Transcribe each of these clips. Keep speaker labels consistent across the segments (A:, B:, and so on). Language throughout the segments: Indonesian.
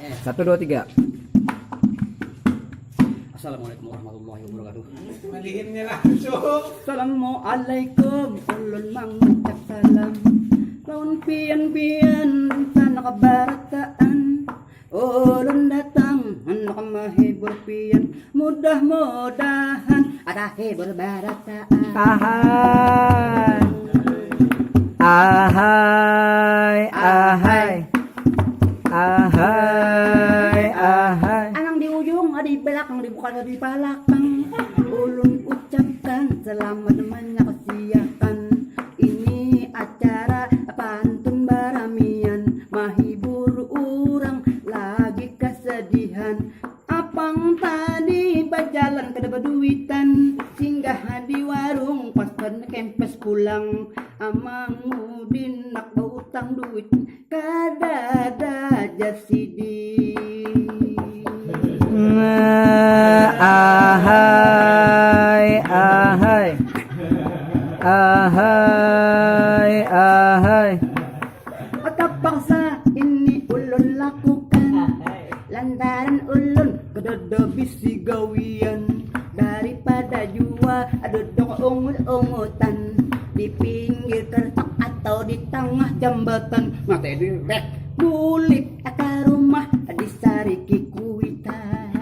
A: 1, 2, 3.
B: Assalamualaikum warahmatullahi wabarakatuh.
C: Malihinnya langsung.
B: Assalamualaikum, ulun mengucap salam. Lawan pian-pian tanah kebarataan. Ulun datang hendak menghibur pian. Mudah-mudahan ada hibur barataan.
A: Ahai, ahai, ahai, ahai.
B: Anang di ujung, ada di belakang, dibuka di belakang. Ulun ucapkan selamat menyaksikan. Ini acara pantun baramian, menghibur orang lagi kesedihan. Apang tadi berjalan ke beduitan, singgah di warung pas kempes pulang. Amang Udin nak utang duit kada jasidi.
A: Ahai, ahai, ahai, ahai.
B: Terpaksa ini ulun lakukan, lantaran ulun kedodo bisi gawian. Daripada jua duduk ungut-ungutan di pinggir kertak atau di tengah jambatan, mata direk kulit ke rumah disariki kuitan.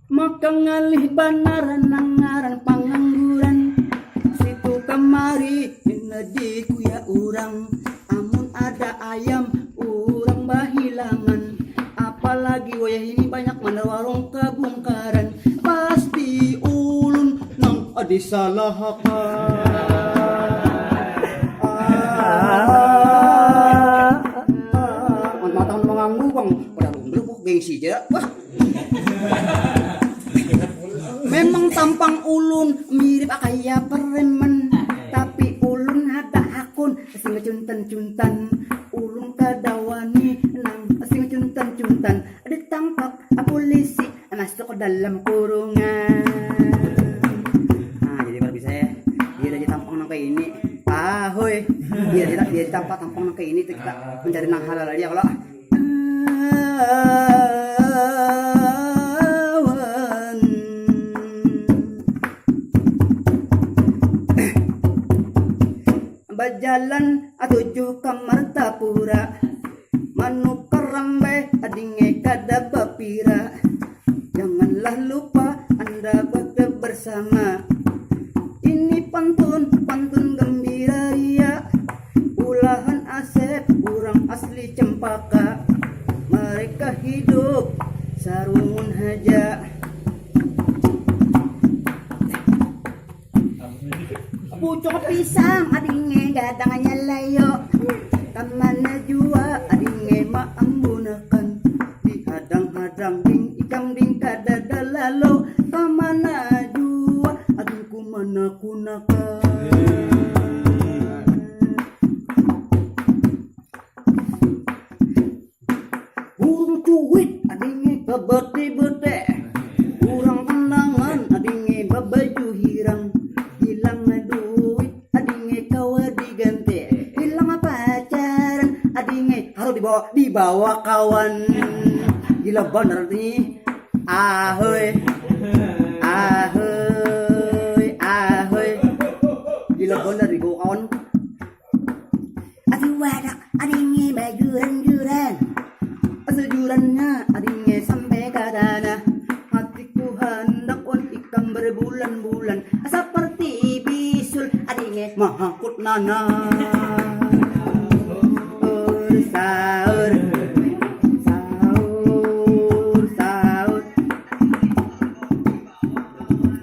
B: Maka ngalih banaran nangaran pangangguran, situ kemari di kuya urang. Amun ada ayam urang bahilangan, apalagi wayah ini banyak mana warung kebongkaran. Pasti ulun nang disalahkan. Matang manganggu bang, pada lumbruk gengsi aja. Wah. Memang tampang ulun mirip kaya preman, tapi ulun ada hakun sing cuntan-cuntan. Ulun kadawani nang sing cuntan-cuntan, ditangkap polisi masuk ke dalam kurungan. Nah, jadi kalau bisa ya, dia aja tampang nang kayak ini. Ahoy, dia tampang nang kayak ini, kita mencari nang halal aja kalau. Bajalan tujuh ke Martapura, manu kerambe adinge kada bapira. Janganlah lupa Anda bersama. Ini pantun gembira ria, ulahan Asep orang asli Cempaka. Mereka hidup sarungun haja. Pucuk pisang adinge gadangnya layo, kamana jua adinge maambunakan. Dihadang-hadang ding ikam ding kada dalalo, kamana jua adingku mana kunakan. Burung cuit adinge kebete-bete, urang kendangan adinge babaju hirang. Hilang duit adinge kawa diganti, hilang pacaran adinge harus dibawa kawan. Gila bener nih. Ahoy, ahoy, ahoy, gila bener dibawa kawan. Aduh wadak adinge bajuran-juran, sejurannya adinge sampai ke dana. Hatiku hendak ikam berbulan-bulan, seperti bisul adinge mahakut nana. Sahur, sahur, sahur.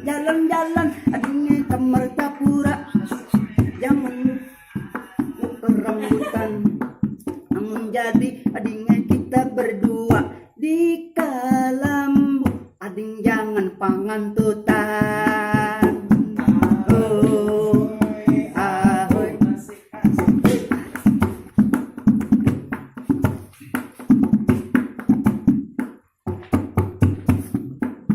B: Jalan-jalan adinge ke Martapura, jangan lupa rambutan. Namun jadi adinge kita berdua di Kalambu, ading jangan pangantutan. Oh, ahoy.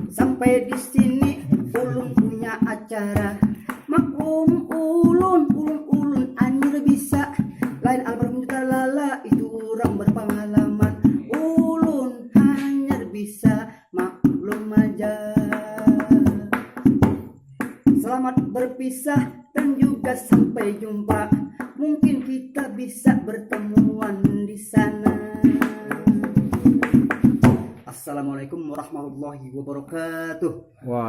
B: Sampai di sini ulun punya acara, maklum ulun anjir bisa selamat berpisah dan juga sampai jumpa. Mungkin kita bisa bertemuan di sana. Assalamualaikum warahmatullahi wabarakatuh.
A: Wah.